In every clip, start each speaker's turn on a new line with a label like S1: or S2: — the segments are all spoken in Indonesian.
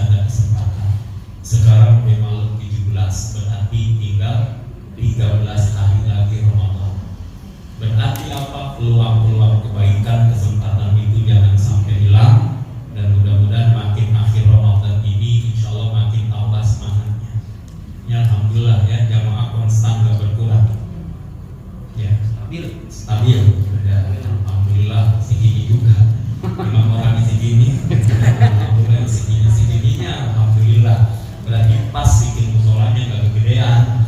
S1: ada kesempatan. Sekarang udah malam 17, berarti tinggal 13 hari lagi Ramadan. Berarti apa? Peluang-peluang kebaikan, kesempatan itu jangan sampai hilang. Dan mudah-mudahan makin akhir Ramadan ini insya Allah makin tambah semangatnya. Ya alhamdulillah ya, jamaah konstan gak berkurang. Ya stabil. Ya, alhamdulillah segini juga. Memang orang segini, alhamdulillah segininya, alhamdulillah. Berarti pas bikin musolanya gak kegedean.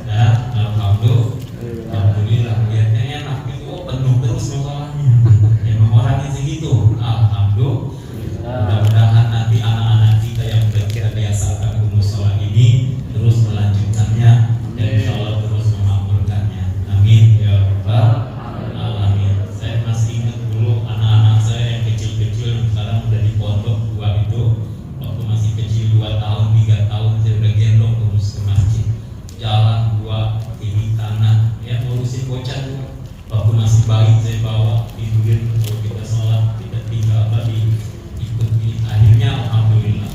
S1: Ya, alhamdulillah. Lihatnya enak itu, penuh terus musolanya. Memang orangnya segitu. Alhamdulillah. Mudah-mudahan nanti anak-anak kita yang sudah kita biasakan ke musola ini terus melanjutkannya dan insya Allah terus memakmurkannya. Amin ya rabbal alamin. Saya masih ingat dulu anak-anak saya yang kecil-kecil yang sekarang udah di pondok dua itu, waktu masih kecil 2 tahun 3 tahun saya udah gendong terus ke masjid, jalan 2 kiri kanan ya, ngurusin bocah dulu. Waktu masih bayi saya bawa tidurin kalau kita sholat, kita tinggal akhirnya alhamdulillah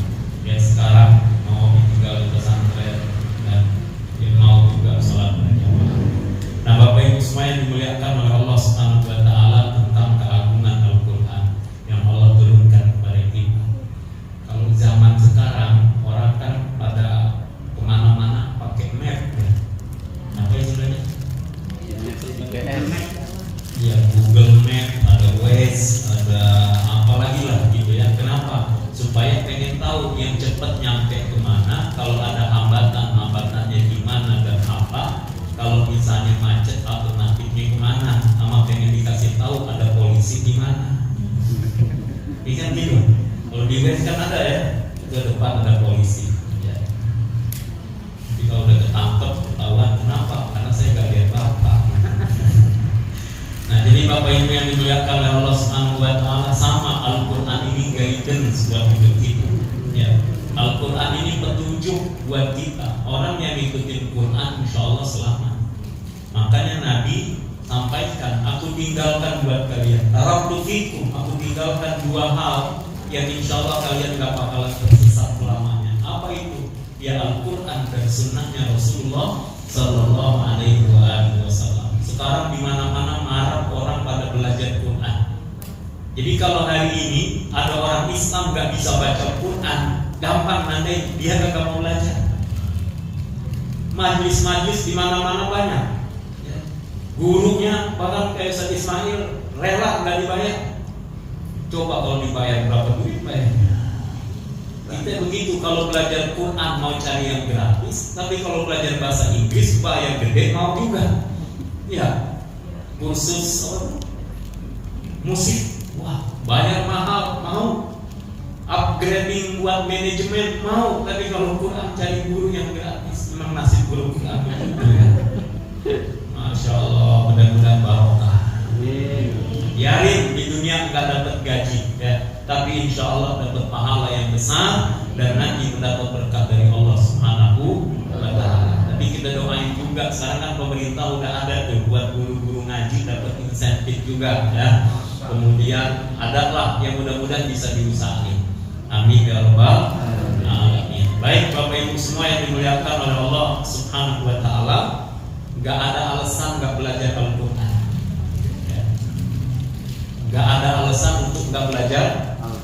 S1: ya sekarang mau tinggal di pesantren dan ya mau juga sholat berjamaah. Nah Bapak Ibu semua yang dimuliakan oleh Allah Subhanahu wa taala, tentang keagungan Al-Qur'an yang Allah turunkan kepada kita. Kalau zaman sekarang orang kan pada kemana-mana pakai map ya. Apa istilahnya? Ya Google Map, ada Waze, ada apa lagi lah gitu ya. Kenapa? Supaya pengen tahu yang cepat nyampe kemana, kalau ada hambatannya di mana dan apa, kalau misalnya macet alternatifnya kemana, sama pengen dikasih tahu ada polisi di mana. Ikan gitu. Kalau di Waze kan ada ya, ke depan ada polisi. Ya. Tapi kalau udah ketangkep ketahuan, kenapa? Karena saya nggak lihat bapak. Nah, jadi Bapak Ibu yang dimuliakan oleh Allah Subhanahu wa taala, sama Al-Qur'an ini guidance buat hidup kita. Ya. Al-Qur'an ini petunjuk buat kita. Orang yang ngikutin Quran insyaallah selamat. Makanya Nabi sampaikan, aku tinggalkan buat kalian. Taraktu fikum, aku tinggalkan 2 hal yang insyaallah kalian enggak bakalan tersesat selamanya. Apa itu? Ya Al-Qur'an dan sunnahnya Rasulullah sallallahu alaihi wasallam. Sekarang di mana-mana marak orang pada belajar Quran. Jadi kalau hari ini ada orang Islam nggak bisa baca Quran, gampang nanti dia nggak mau belajar. Majlis-majlis di mana-mana banyak. Ya. Gurunya bahkan kayak Ustaz Ismail rela nggak dibayar. Coba kalau dibayar berapa duit bayarnya? Kita begitu kalau belajar Quran mau cari yang gratis, tapi kalau belajar bahasa Inggris bayar gede mau juga. Ya, kursus musik, wah bayar mahal, mau upgrading buat manajemen mau, tapi kalau Quran cari guru yang gratis, memang nasib guru Quran begitu ya. Masya Allah, mudah-mudahan barokah. Biarin di dunia nggak dapat gaji, ya, tapi insya Allah dapat pahala yang besar dan nanti mendapat berkat dari Allah Subhanahu wa taala. Tapi kita doain juga, sekarang kan pemerintah udah ada tuh buat guru-guru ngaji dapat insentif juga ya. Kemudian ada lah yang mudah-mudahan bisa diusahain. Amin ya rabbal alamin. Baik Bapak Ibu semua yang dimuliakan oleh Allah Subhanahu wa taala, enggak ada alasan enggak belajar Al-Qur'an. Ya. Enggak ada alasan untuk enggak belajar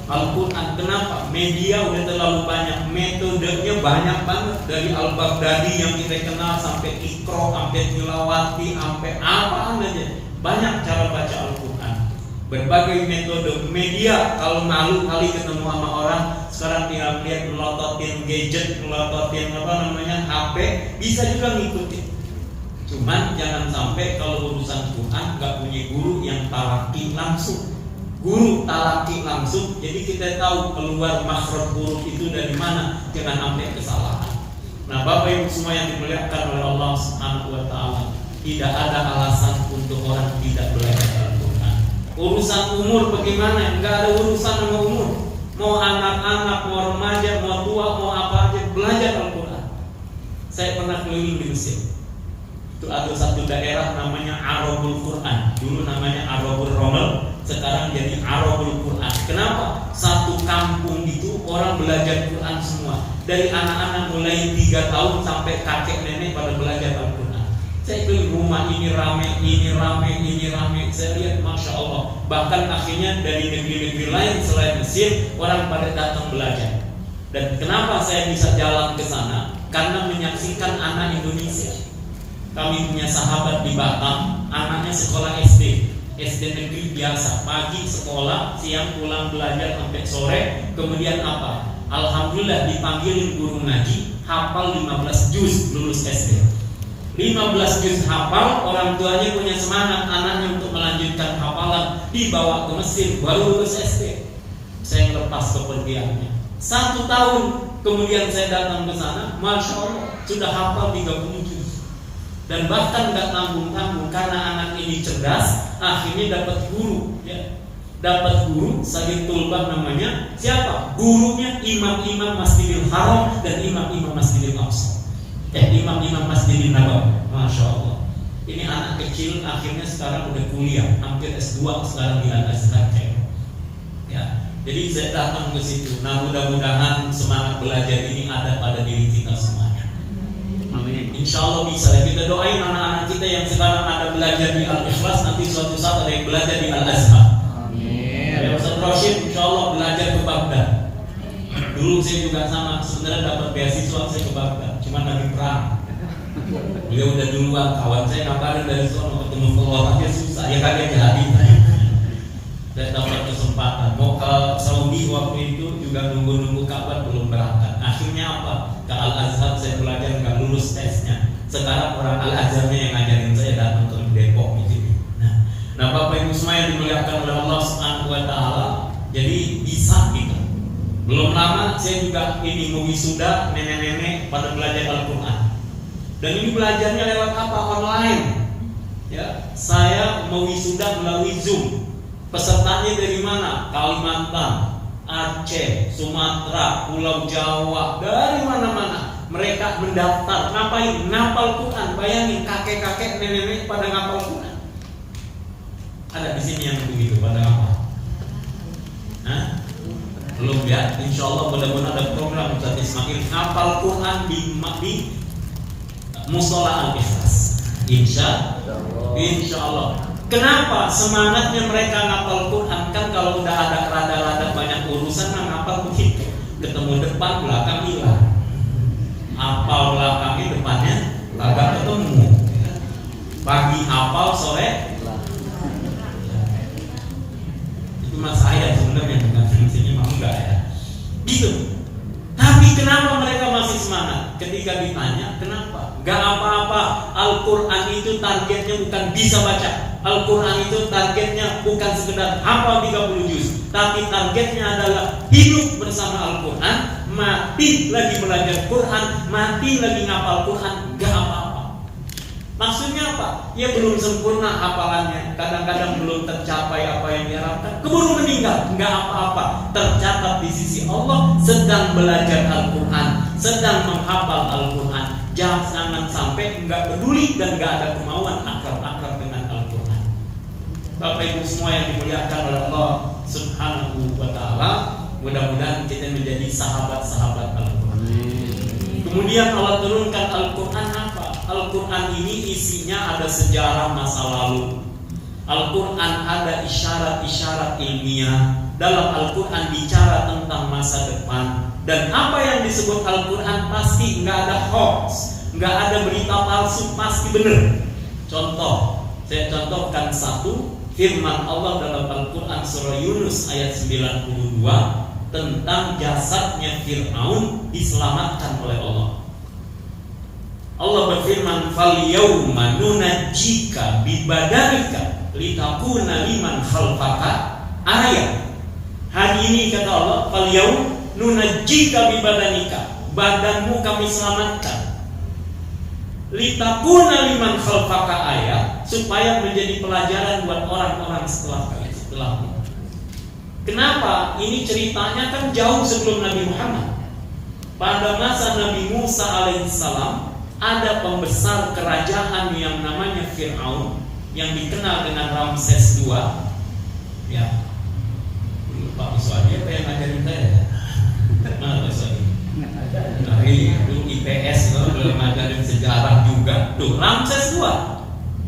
S1: Al-Quran. Kenapa? Media udah terlalu banyak, metodenya banyak banget, dari Al-Baghdadi yang kita kenal sampai Iqra, sampai Tilawati, sampai apa aja. Banyak cara baca Al-Quran. Berbagai metode. Media kalau malu kali ketemu sama orang, sekarang tinggal lihat melototin gadget, melototin HP, bisa juga ngikutin. Cuman jangan sampai kalau urusan Quran nggak punya guru yang talaki langsung. Guru talaki langsung, jadi kita tahu keluar makhraj huruf itu dari mana, jangan sampai kesalahan. Nah, Bapak Ibu semua yang dimuliakan oleh Allah Subhanahu wa taala, tidak ada alasan untuk orang tidak belajar Al-Qur'an. Urusan umur bagaimana? Enggak ada urusan sama umur. Mau anak-anak, mau remaja, mau tua, mau apa aja, belajar Al-Qur'an. Saya pernah keliling di Mesir. Itu ada satu daerah namanya Arabul Quran. Dulu namanya Arabul Rommel, sekarang jadi Arabul Quran. Kenapa? Satu kampung itu orang belajar Quran semua. Dari anak-anak mulai 3 tahun sampai kakek nenek pada belajar Al-Quran. Saya ke rumah ini rame. Saya lihat Masya Allah. Bahkan akhirnya dari negeri-negeri lain selain Mesir, orang pada datang belajar. Dan kenapa saya bisa jalan ke sana? Karena menyaksikan anak Indonesia. Kami punya sahabat di Batam, anaknya sekolah SD negeri biasa, pagi sekolah, siang pulang belajar sampai sore, kemudian apa? Alhamdulillah dipanggilin guru ngaji, hafal 15 juz, lulus SD. 15 juz hafal, orang tuanya punya semangat anaknya untuk melanjutkan hafalan, dibawa ke Mesir, baru lulus SD. Saya lepas kepergiannya. 1 tahun kemudian saya datang ke sana, Masya Allah, sudah hafal 30 juz. Dan bahkan nggak tanggung-tanggung karena anak ini cerdas, akhirnya dapat guru, ya. Dapat guru, Sayyid Tulbah namanya. Siapa? Gurunya imam-imam Masjidil Haram dan imam-imam Masjidil Aqsa. Imam-imam Masjidil Nabawi. Masya Allah. Ini anak kecil akhirnya sekarang udah kuliah, hampir S2 sekarang di Al-Azhar. Ya. Jadi saya datang ke situ. Nah, mudah-mudahan semangat belajar ini ada pada diri kita semuanya. Amin. Insya Allah bisa. Kita doain anak-anak kita yang sekarang ada belajar di Al-Ikhlas, nanti suatu saat ada yang belajar di Al-Azhar. Ya, Ustaz Rashid insya Allah belajar ke Baghdad. Dulu saya juga sama, sebenarnya dapat beasiswa saya ke Baghdad, cuma lagi perang. Beliau udah duluan, kawan saya ngabarin dari sana ketemu keluar aja susah, ya kaget jadi. Dan dapat kesempatan mau ke Saudi waktu itu juga nunggu kabar belum berangkat. Akhirnya apa? Ke Al-Azhar saya belajar nggak lulus tesnya. Sekarang orang Al-Azharnya yang ngajarin saya datang ke Depok di sini. Nah, Bapak Ibu semua yang dimuliakan oleh Allah Subhanahu wa taala, jadi bisa gitu. Belum lama saya juga ini mewisuda nenek-nenek pada belajar Al-Qur'an. Dan ini belajarnya lewat apa? Online. Ya, saya mewisuda melalui Zoom. Pesertanya dari mana? Kalimantan, Aceh, Sumatera, Pulau Jawa, dari mana-mana. Mereka mendaftar, ngapain? Ngapal Quran. Bayangin kakek-kakek, nenek-nenek pada ngapal Quran. Ada di sini yang begitu pada apa? Hah? Belum ya? Insya Allah mudah-mudahan ada program Ustaz Ismail ngapal Quran di Musola Al-Ikhlas. Insya Allah. Kenapa semangatnya mereka ngapal Quran? Kan kalau udah ada rada-rada banyak urusan ngapal begitu. Ketemu depan belakang hilang. Hafal belakangnya depannya kagak ketemu. Pagi hafal sore cuma saya sebenarnya bukan fungsinya mau enggak ya gitu. Tapi kenapa mereka masih semangat? Ketika ditanya kenapa? Gak apa-apa. Al-Quran itu targetnya bukan bisa baca. Al-Quran itu targetnya bukan sekedar hafal 30 juz, tapi targetnya adalah hidup bersama Al-Quran, mati lagi belajar Quran, mati lagi ngapal Quran. Gak apa-apa. Maksudnya apa? Ya belum sempurna hafalannya, kadang-kadang belum tercapai apa yang diharapkan, keburu meninggal, nggak apa-apa. Tercatat di sisi Allah sedang belajar Al-Quran, sedang menghafal Al-Quran. Jangan sampai nggak peduli dan nggak ada kemauan akrab-akrab dengan Al-Quran. Bapak Ibu semua yang dimuliakan oleh Allah Subhanahu wa Ta'ala, mudah-mudahan kita menjadi sahabat-sahabat Al-Quran. Kemudian Allah turunkan Al-Quran apa? Al-Quran ini isinya ada sejarah masa lalu. Al-Quran ada isyarat-isyarat ilmiah. Dalam Al-Quran bicara tentang masa depan. Dan apa yang disebut Al-Quran pasti nggak ada hoax, nggak ada berita palsu, pasti benar. Contoh, saya contohkan satu firman Allah dalam Al-Quran surah Yunus ayat 92 tentang jasadnya Fir'aun diselamatkan oleh Allah. Allah berfirman, "Fal yauma nunajjika bi badanika litakuna liman khalfaka ayat." Hari ini kata Allah, "Fal yaum nunajjika bi badanika." Badanmu kami selamatkan. Litakuna liman khalfaka ayat, supaya menjadi pelajaran buat orang-orang setelahmu. Kenapa? Ini ceritanya kan jauh sebelum Nabi Muhammad. Pada masa Nabi Musa alaihissalam ada pembesar kerajaan yang namanya Fir'aun, yang dikenal dengan Ramses II. Ya, lupa soalnya apa yang ngajarin saya. Mana sorry? Dari itu IPS belum ada dan sejarah juga. Tuh Ramses II.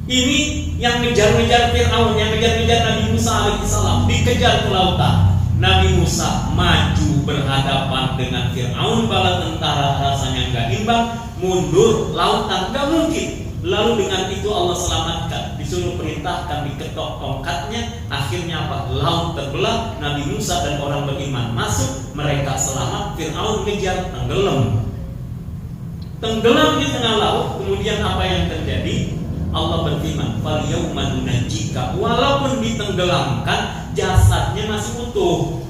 S1: Ini yang ngejar-ngejar Fir'aun, yang ngejar-ngejar Nabi Musa alaihissalam, dikejar ke lautan. Nabi Musa maju berhadapan dengan Fir'aun, bala tentara rasanya nggak imbang, mundur lautan nggak mungkin. Lalu dengan itu Allah selamatkan, disuruh perintahkan diketok tongkatnya, akhirnya apa? Laut terbelah, Nabi Musa dan orang beriman masuk, mereka selamat, Fir'aun ngejar, tenggelam di tengah laut. Kemudian apa yang terjadi? Allah berfirman, "Fal yauma nunajjika," walaupun ditenggelamkan, jasadnya masih utuh.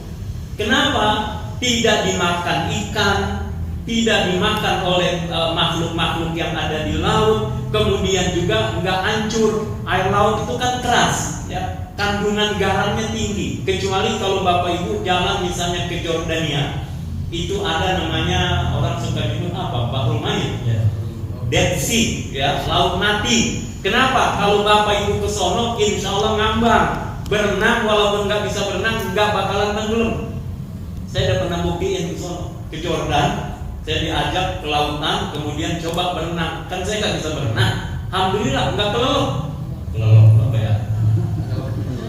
S1: Kenapa? Tidak dimakan ikan, tidak dimakan oleh makhluk-makhluk yang ada di laut, kemudian juga nggak hancur. Air laut itu kan keras, ya, kandungan garamnya tinggi. Kecuali kalau Bapak Ibu jalan misalnya ke Jordania, itu ada namanya, orang suka nyebut apa? Bahrul Mayit, ya. Dead Sea, ya, laut mati. Kenapa? Kalau Bapak Ibu ke sono, insya Allah ngambang, berenang, walaupun nggak bisa berenang, nggak bakalan tenggelam. Saya udah pernah buktiin ke sono, ke Jordan. Saya diajak ke lautan, kemudian coba berenang. Kan saya nggak bisa berenang. Alhamdulillah nggak kelelep. Kelelep apa ya?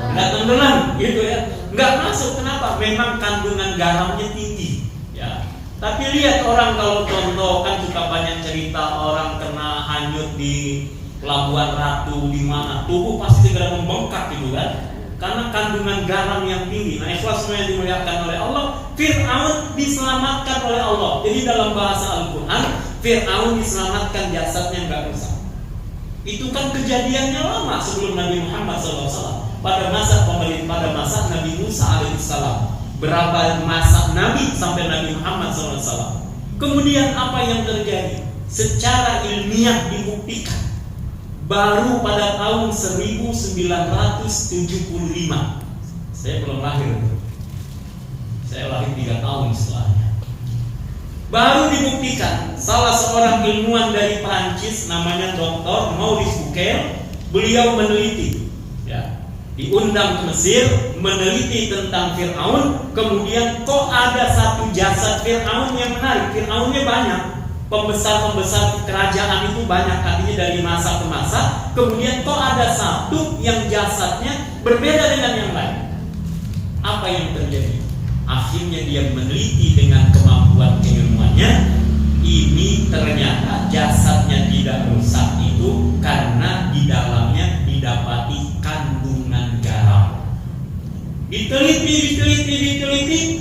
S1: Nggak tenggelam, gitu ya. Nggak masuk. Kenapa? Memang kandungan garamnya tinggi. Ya. Tapi lihat orang kalau contoh, kan suka banyak cerita orang kena hanyut di Pelabuhan Ratu di mana, tubuh pasti segera membengkak gitu kan, karena kandungan garam yang tinggi. Nah, ikhlas semua yang dimuliakan oleh Allah, Fir'aun diselamatkan oleh Allah. Jadi dalam bahasa Al-Quran, Fir'aun diselamatkan, jasadnya nggak rusak. Itu kan kejadiannya lama sebelum Nabi Muhammad SAW. Pada masa Nabi Musa alaihissalam. Berapa masa Nabi sampai Nabi Muhammad SAW. Kemudian apa yang terjadi? Secara ilmiah dibuktikan. Baru pada tahun 1975, saya belum lahir, saya lahir 3 tahun setelahnya, baru dibuktikan salah seorang ilmuwan dari Prancis namanya Dr. Maurice Bucaille. Beliau meneliti, ya, diundang ke Mesir, meneliti tentang Fir'aun. Kemudian kok ada satu jasad Fir'aun yang menarik. Fir'aunnya banyak, pembesar-pembesar kerajaan itu banyak, artinya dari masa ke masa. Kemudian kok ada satu yang jasadnya berbeda dengan yang lain. Apa yang terjadi? Akhirnya dia meneliti dengan kemampuan keilmuannya. Ini ternyata jasadnya tidak rusak itu karena di dalamnya didapati kandungan garam. Diteliti,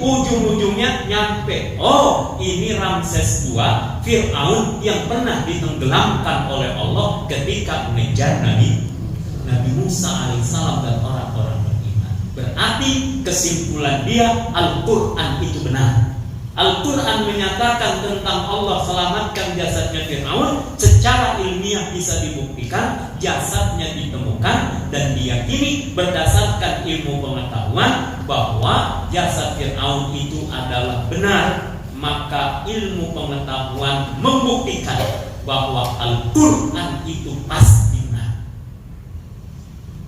S1: ujung-ujungnya nyampe, oh ini Ramses II, Fir'aun yang pernah ditenggelamkan oleh Allah ketika mengejar Nabi Musa alaihissalam dan orang-orang beriman. Berarti kesimpulan dia, Al-Quran itu benar. Al-Quran menyatakan tentang Allah selamatkan jasadnya Fir'aun. Secara ilmiah bisa dibuktikan, jasadnya ditemukan dan diyakini berdasarkan ilmu pengetahuan bahwa jasad Fir'aun itu adalah benar. Maka ilmu pengetahuan membuktikan bahwa Al-Quran itu pasti benar.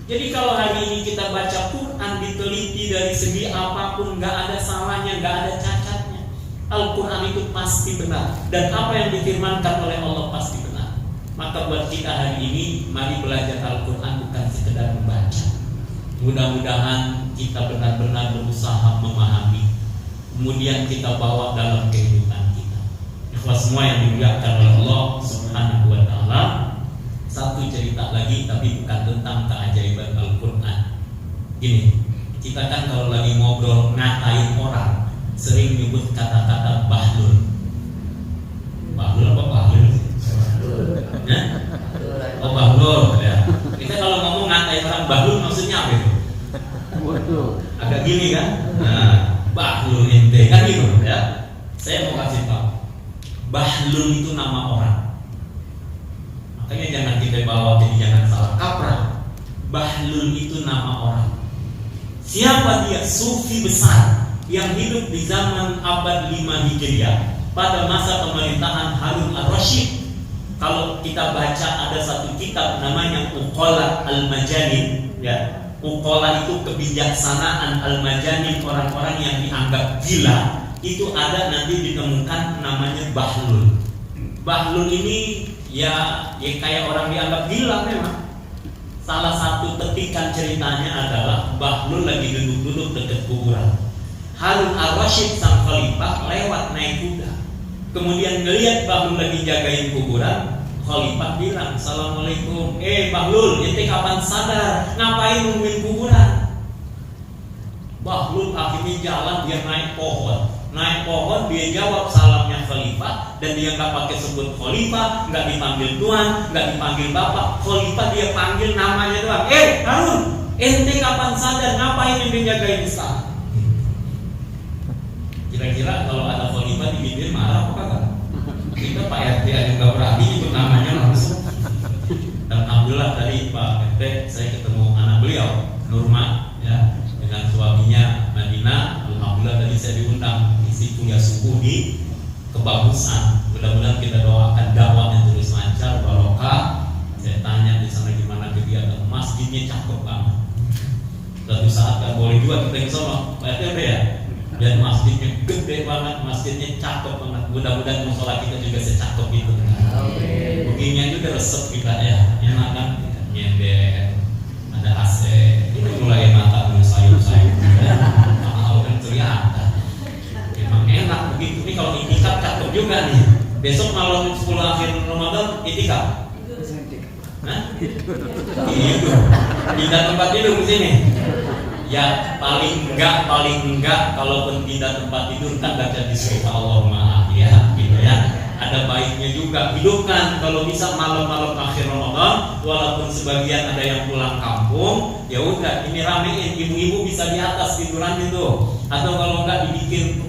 S1: Jadi kalau hari ini kita baca Quran, diteliti dari segi apapun, nggak ada salahnya, nggak ada cacatnya. Al-Quran itu pasti benar, dan apa yang difirmankan oleh Allah pasti benar. Maka buat kita hari ini, mari belajar Al-Quran bukan sekedar membaca. Mudah-mudahan kita benar-benar berusaha memahami, kemudian kita bawa dalam kehidupan kita. Ikhlas semua yang dimuliakan oleh Allah Subhanahu wa Ta'ala. Satu cerita lagi, tapi bukan tentang keajaiban Al-Quran. Gini, kita kan kalau lagi ngobrol ngatain orang, sering nyebut kata-kata bahlul. Bahlul apa bahlul? Ya? Oh bahlul ya. Kita kalau ngomong ngatain orang bahlul maksudnya apa itu? Waduh. Agak gini kan? Nah, bahlul ente kan gitu ya. Saya mau kasih tahu. Bahlul itu nama orang. Makanya jangan kita bawa, jadi jangan salah kaprah. Bahlul itu nama orang. Siapa dia? Sufi besar yang hidup di zaman abad 5 Hijriah pada masa pemerintahan Harun al-Rashid. Kalau kita baca ada satu kitab namanya Uqala al-Majanin, ya. Uqala itu kebijaksanaan, al-Majanin orang-orang yang dianggap gila. itu ada nanti ditemukan namanya bahlul. Bahlul ini ya kayak orang dianggap gila memang. Salah satu petikan ceritanya adalah Bahlul lagi duduk-duduk dekat kuburan. Harun al-Rashid sang khalifah lewat naik kuda. Kemudian ngelihat Bahlul lagi jagain kuburan, khalifah bilang, "Assalamualaikum. Bahlul, ente kapan sadar? Ngapain nungguin kuburan?" Bahlul akhirnya jalan, dia naik pohon. Naik pohon, dia jawab salamnya khalifah, dan dia nggak pakai sebut khalifah, nggak dipanggil tuan, nggak dipanggil bapak. Khalifah dia panggil namanya doang. Harun, ente kapan sadar? Ngapain ente jagain istana? Kira-kira kalau ada khalifah di bibir marah apa kagak? Kita Pak RT aja nggak berani nyebut namanya langsung. Dan alhamdulillah tadi Pak RT saya ketemu anak beliau, Nurma, ya, dengan suaminya Madinah. Alhamdulillah tadi saya diundang isi kuliah subuh di Kebagusan. Mudah-mudahan kita doakan dakwahnya terus lancar, barokah. Saya tanya di sana gimana kegiatan, masjidnya cakep banget. Suatu saat kan boleh juga kita ke sana, Pak RT ya. Dan masjidnya gede banget, masjidnya cakep banget. Mudah-mudahan musola kita juga secakep itu. Begininya juga resep kita ya, enak kan? Nyender, ada AC. Ini mulai mata dulu sayur-sayur. Mahal kan kelihatan. Memang enak begitu. Ini kalau itikaf cakep juga nih. Besok malam 10 akhir Ramadan itikaf. Itu. Pindah tempat tidur di sini. Ya paling enggak kalaupun pindah tempat tidur kan baca bismillah Allahumma ya gitu ya. Ada baiknya juga hidupkan kalau bisa malam-malam akhir Ramadan, walaupun sebagian ada yang pulang kampung, ya udah ini ramein, ibu-ibu bisa di atas tiduran itu, atau kalau enggak dibikin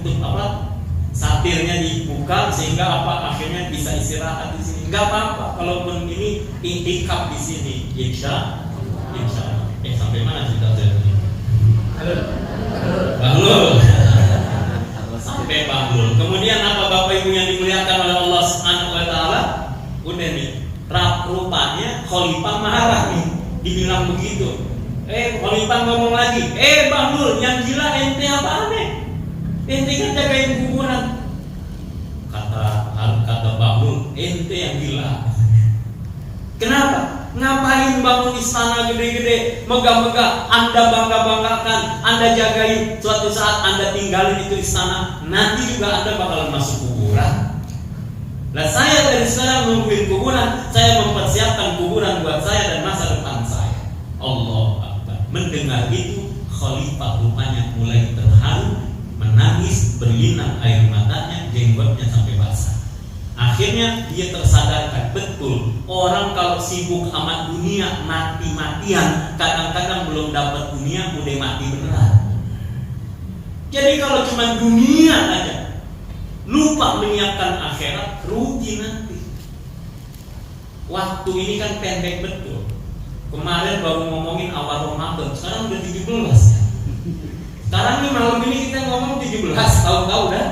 S1: satirnya dibuka sehingga akhirnya bisa istirahat di sini. Enggak apa-apa kalaupun ini iktikaf di sini, insya Allah. Sampai mana cerita saya tadi? Bahlul. Sampai Bahlul. Kemudian apa Bapak Ibu yang dimuliakan oleh Allah Subhanahu wa taala? Udah nih, rupanya khalifah marah nih, dibilang begitu. Khalifah ngomong lagi, Bahlul, yang gila ente apaan nih? Ente kan jagain kuburan. Kata Bahlul, ente yang gila. Kenapa? Ngapain bangun istana gede-gede, megah-megah, Anda bangga-banggakan, Anda jagain, suatu saat Anda tinggalin itu istana, nanti juga Anda bakalan masuk kuburan. Nah saya dari sekarang nungguin kuburan, saya mempersiapkan kuburan buat saya dan masa depan saya. Allahu Akbar. Mendengar itu, khalifah rupanya mulai terharu, menangis, berlinang air matanya, jenggotnya sampai basah. Akhirnya dia tersadarkan, betul, orang kalau sibuk amat dunia, mati-matian, kadang-kadang belum dapat dunia, udah mati beneran. Jadi kalau cuma dunia aja, lupa menyiapkan akhirat, rugi nanti. Waktu ini kan pendek betul. Kemarin baru ngomongin awal Ramadan, sekarang udah 17 ya. Sekarang nih malam ini kita ngomong 17, tahu-tahu udah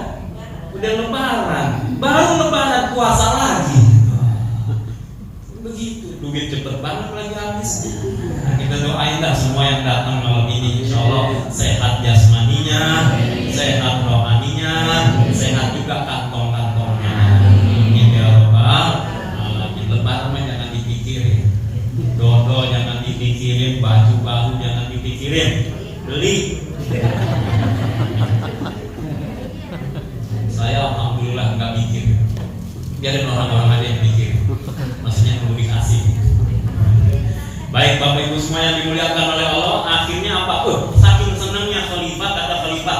S1: lebaran, baru lebaran puasa lagi. Begitu, duit cepet banget lagi habis. Nah, kita doain dah semua yang datang malam ini, insya Allah sehat jasmaninya, sehat rohaninya, sehat juga kantong-kantongnya. Ini ya Rabbal alamin. Lebaran mah jangan dipikirin, dodol jangan dipikirin, baju baru jangan dipikirin, beli. Saya alhamdulillah nggak mikir, biarin orang-orang aja yang mikir, maksudnya yang lebih asik. Baik Bapak Ibu semua yang dimuliakan oleh Allah, akhirnya apa? Saking senangnya khalifah, kata khalifah,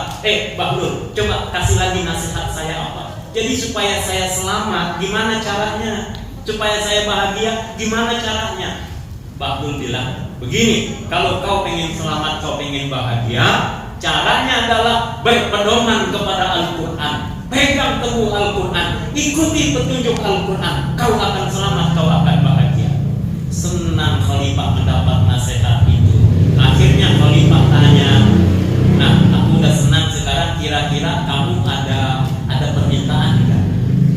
S1: Bahlul, coba kasih lagi nasihat saya apa? Jadi supaya saya selamat, gimana caranya? Supaya saya bahagia, gimana caranya? Bahlul bilang, begini, kalau kau pengen selamat, kau pengen bahagia, caranya adalah berpedoman kepada Al-Quran. Pegang teguh Al-Quran, ikuti petunjuk Al-Quran, kau akan selamat, kau akan bahagia. Senang khalifah mendapat nasihat itu. Akhirnya khalifah tanya, nah aku udah senang sekarang, kira-kira kamu ada permintaan enggak?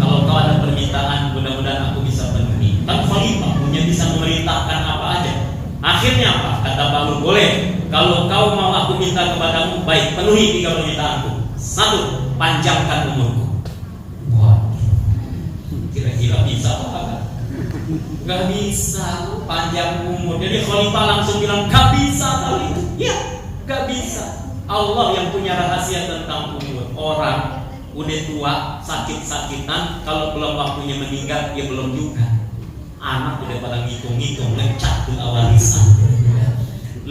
S1: Kalau kau ada permintaan, mudah-mudahan aku bisa penuhi. Kan khalifah punya bisa memerintahkan apa aja. Akhirnya apa? Kata Bahlul, boleh. Kalau kau mau aku minta kepadamu, baik, penuhi 3 permintaanku. 1, panjangkan umurku. Wah, kira-kira bisa apa? Gak bisa panjang umur. Jadi khalifah langsung bilang gak bisa kali itu. Ya, gak bisa. Allah yang punya rahasia tentang umur. Orang udah tua, sakit-sakitan, kalau belum waktunya meninggal, ya belum juga. Anak udah pada ngitung-ngitung, ngecak tuh warisan.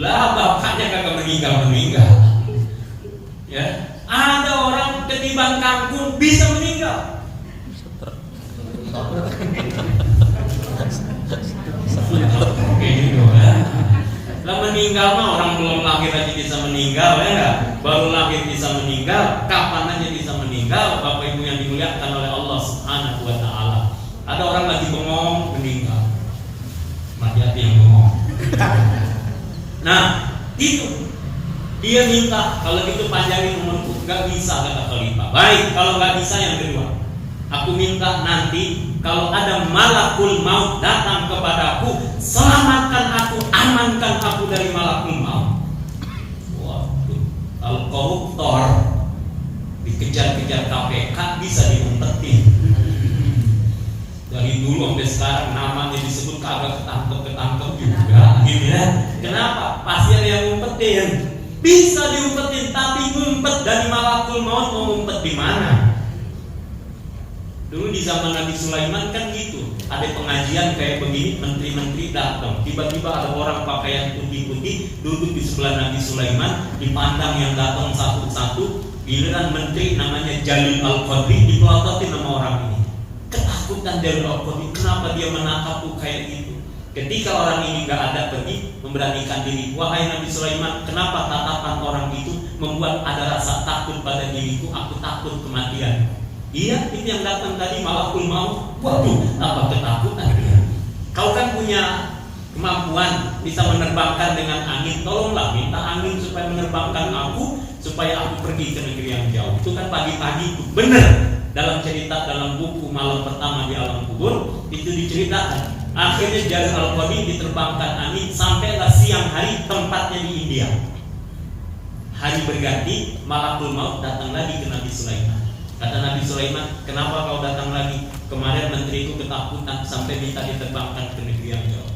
S1: Lah bapaknya kagak meninggal. Ya, ada orang ketiban kangkung bisa meninggal. Lah meninggal mah orang belum lahir aja bisa meninggal, ya enggak? Baru lahir bisa meninggal, kapan aja bisa meninggal. Bapak Ibu yang dimuliakan oleh Allah Subhanahu wa taala. Ada orang lagi bengong meninggal. Mati-hati yang bengong. Nah, itu dia minta kalau gitu panjangin umurku. Gak bisa kata khalifah. Baik, kalau gak bisa yang kedua, aku minta nanti kalau ada malakul maut datang kepadaku, selamatkan aku, amankan aku dari malakul maut. Waduh, kalau koruptor dikejar-kejar KPK bisa diumpetin. Dari dulu sampai sekarang namanya disebut kagak ketangkep juga, gitu ya. Kenapa? Pasti ada yang ngumpetin. Bisa diumpetin, tapi ngumpet dari malakul maut mau ngumpet di mana? Dulu di zaman Nabi Sulaiman kan gitu. Ada pengajian kayak begini, menteri-menteri datang. Tiba-tiba ada orang pakaian putih-putih duduk di sebelah Nabi Sulaiman, dipandang yang datang satu-satu. Giliran menteri namanya Jalil Al-Qadri dipelototin sama orang ini. Ketakutan Jalil Al-Qadri, kenapa dia menatapku kayak gitu? Ketika orang ini gak ada pergi memberanikan diri, wahai Nabi Sulaiman, kenapa tatapan orang itu membuat ada rasa takut pada diriku? Aku takut kematian. Iya, itu yang datang tadi malakul maut. Waduh, apa ketakutan dia? Kau kan punya kemampuan bisa menerbangkan dengan angin. Tolonglah minta angin supaya menerbangkan aku, supaya aku pergi ke negeri yang jauh. Itu kan pagi-pagi itu benar. Dalam cerita dalam buku Malam Pertama di Alam Kubur itu diceritakan. Akhirnya Jalil Al-Qadri diterbangkan angin sampailah siang hari tempatnya di India. Hari berganti, malakul maut datang lagi ke Nabi Sulaiman. Kata Nabi Sulaiman, kenapa kau datang lagi? Kemarin menteriku ketakutan sampai minta diterbangkan ke negeri yang jauh.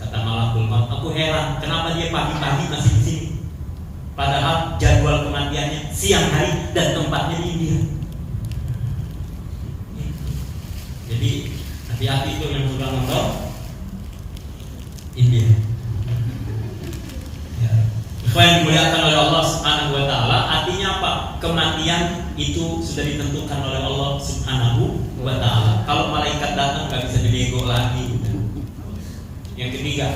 S1: Kata malakul maut, aku heran kenapa dia pagi-pagi masih di sini, padahal jadwal kematiannya siang hari dan tempatnya di India. Jadi hati-hati itu yang sudah nonton India. Apa yang dimuliakan oleh Allah Subhanahu wa taala, artinya apa? Kematian itu sudah ditentukan oleh Allah Subhanahu wa taala. Kalau malaikat datang enggak bisa dinego lagi. Yang ketiga,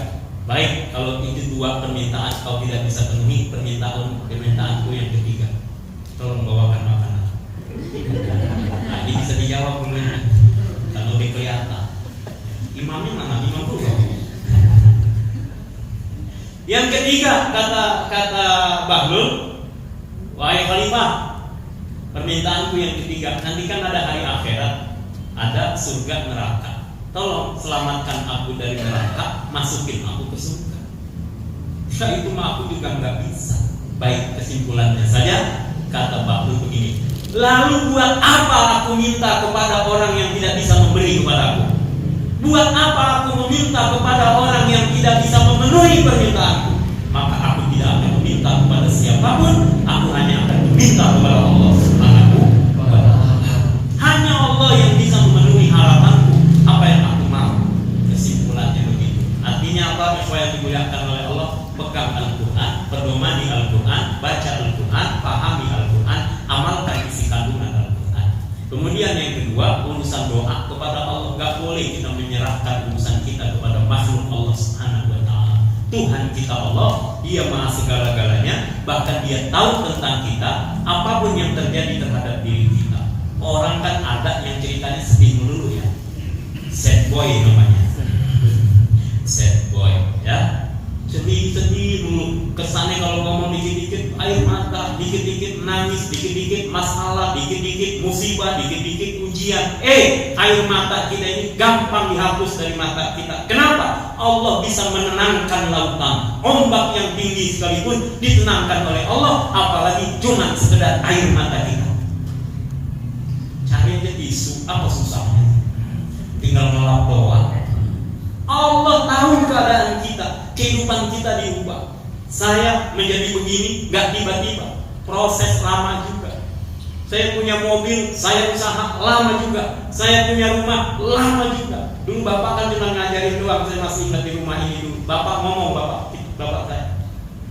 S1: baik kalau itu dua permintaan kau tidak bisa penuhi, permintaanku yang ketiga, tolong bawakan makanan. Nah, ini bisa dijawab kemudian kalau udah kelihatan. Imamnya mana? Imam dulu. Yang ketiga kata Bahlul, wahai khalifah, permintaanku yang ketiga, nanti kan ada hari akhirat, ada surga neraka. Tolong selamatkan aku dari neraka, masukin aku ke surga. Nah, itu mah aku juga nggak bisa. Baik, kesimpulannya saja kata Bahlul begini. Lalu buat apa aku minta kepada orang yang tidak bisa memberi kepadaku? Buat apa aku meminta kepada orang yang tidak bisa memenuhi permintaanku? Maka aku tidak akan meminta kepada siapapun. Aku hanya akan meminta kepada Allah Subhanahu wa taala. Hanya Allah yang bisa memenuhi harapanku, apa yang aku mau. Kesimpulannya begitu. Artinya apa? Supaya dimuliakan oleh Allah, pegang Al-Quran, pedoman di Al-Quran, baca Al-Quran, pahami Al-Quran, amalkan isi kandungan Al-Quran. Kemudian yang kedua, urusan doa kepada Allah. Gak boleh kita menyerahkan urusan kita kepada makhluk Allah Subhanahu wa taala. Tuhan kita Allah, Dia Maha segala-galanya, bahkan Dia tahu tentang kita, apapun yang terjadi terhadap diri kita. Orang kan ada yang ceritanya sedih melulu ya. Sad boy namanya. Sad boy ya. Sedih dulu, kesannya kalau ngomong dikit-dikit air mata, dikit-dikit nangis, dikit-dikit masalah, dikit-dikit musibah, dikit-dikit ujian. Air mata kita ini gampang dihapus dari mata kita. Kenapa? Allah bisa menenangkan lautan. Ombak yang tinggi sekalipun ditenangkan oleh Allah, apalagi cuma sekedar air mata kita. bisu, apa susahnya? Tinggal ngelap doang. Allah tahu keadaan kita, kehidupan kita diubah. Saya menjadi begini, gak tiba-tiba, proses lama juga. Saya punya mobil, saya usaha lama juga. Saya punya rumah lama juga. Dulu bapak kan cuma ngajarin doang, saya masih ingat di rumah ini dulu. Bapak ngomong, bapak saya,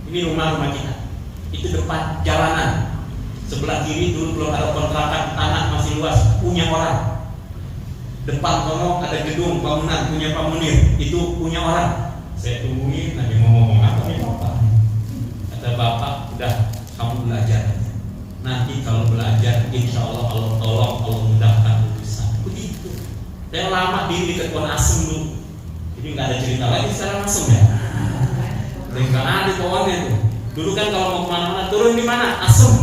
S1: ini rumah kita. Itu depan jalanan. Sebelah kiri dulu belum ada kontrakan, tanah masih luas, punya orang. Depan kono ada gedung bangunan punya Pak Munir, itu punya orang. Saya tungguin, nanti mau ngomong apa nih bapak? Kata bapak, udah kamu belajar. Nanti kalau belajar, insya Allah Allah tolong, Allah mudahkan urusan. Begitu. Saya lama di dekat pohon asem dulu, jadi nggak ada cerita lagi secara asem ya. Karena ada pohonnya tuh. Dulu kan kalau mau kemana-mana turun di mana? Asem.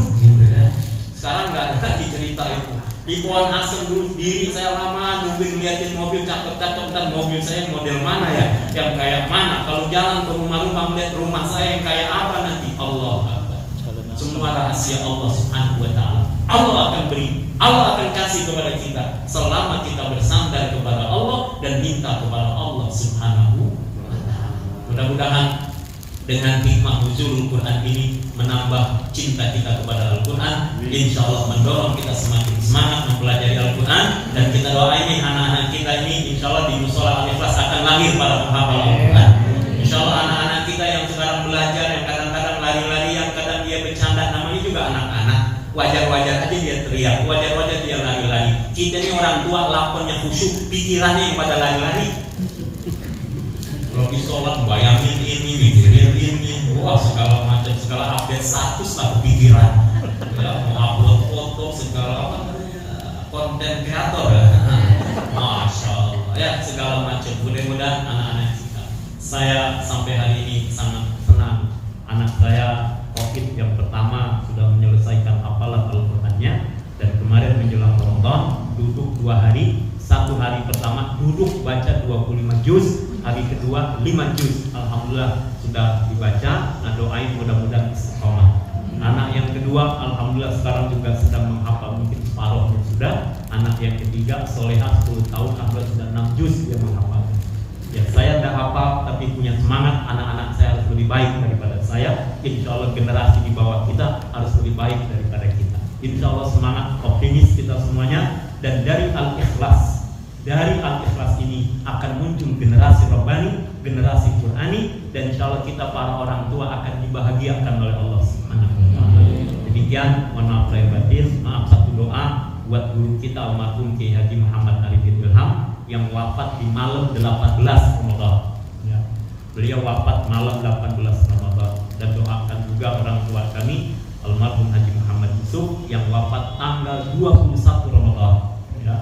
S1: Sekarang nggak ada lagi cerita itu. Di pohon asem dulu diri saya lama nungguin ngeliatin mobil cakep-cakep, dan mobil saya model mana ya, yang kayak mana. Kalau jalan ke rumah-rumah melihat rumah saya yang kayak apa nanti, Allah Akbar. Semua rahasia Allah Subhanahu wa ta'ala. Allah akan beri, Allah akan kasih kepada kita selama kita bersandar kepada Allah dan minta kepada Allah Subhanahu wa ta'ala. Mudah-mudahan dengan hikmah nuzulul Quran ini menambah cinta kita kepada Al-Quran, insya Allah mendorong kita semakin semangat mempelajari Al-Quran. Dan kita doain anak-anak kita ini insya Allah di musola Al-Ikhlas akan lahir para penghafal Al-Quran. Insya Allah anak-anak kita yang sekarang belajar, yang kadang-kadang lari-lari, yang kadang dia bercanda, namanya juga anak-anak. Wajar-wajar aja dia teriak, wajar-wajar dia lari-lari. Kita ini orang tua lakonnya khusyuk, pikirannya yang pada lari-lari. Kalau di sholat bayangin ini, mikirin ini, wah segala macam, segala update status lah pikiran. Ya, mau upload foto, segala apa namanya, konten kreator ya. Masya Allah, ya segala macam. Mudah-mudahan anak-anak kita. Saya sampai hari ini sangat senang. Anak saya COVID yang pertama sudah menyelesaikan hafalan Al-Qurannya, dan kemarin menjelang Ramadan duduk 2 hari. 1 hari pertama duduk baca 25 juz, hari kedua 5 juz. Alhamdulillah sudah dibaca. Nah, doain mudah-mudahan istiqomah. Anak yang kedua alhamdulillah sekarang juga sedang menghafal, mungkin separuhnya sudah. Anak yang ketiga Solehah 10 tahun, alhamdulillah sudah 6 juz dia menghafal. Ya, saya tidak hafal tapi punya semangat anak-anak saya harus lebih baik daripada saya. Insya Allah generasi di bawah kita harus lebih baik daripada kita. Insya Allah semangat, optimis kita semuanya. Dan dari Al-Ikhlas, dari Al-Ikhlas ini akan muncul generasi Rabbani, generasi Qur'ani, dan insya Allah kita para orang tua akan dibahagiakan oleh Allah Subhanahu wa ta'ala. Demikian, mohon maaf lahir batin. Maaf, satu doa buat guru kita almarhum Kiai Haji Muhammad Arifin Ilham yang wafat di malam 18 Ramadan. Ya. Beliau wafat malam 18 Ramadan. Dan doakan juga orang tua kami almarhum Haji Muhammad Yusuf yang wafat tanggal 21 Ramadan. Ya.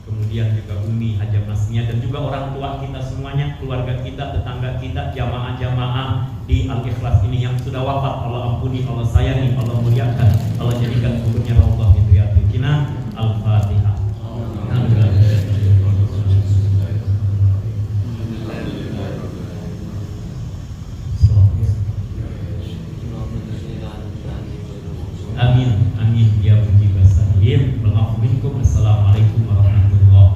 S1: Kemudian juga Umi Haja Masnya dan juga orang tua kita semuanya, keluarga kita, tetangga kita, jamaah-jamaah di Al-Ikhlas ini yang sudah wafat. Allah ampuni, Allah sayangi, Allah muliakan, Allah jadikan kuburnya Allah itu ya. Al-Fatihah. Amin, amin ya mujibas salim. Assalamualaikum warahmatullahi wabarakatuh.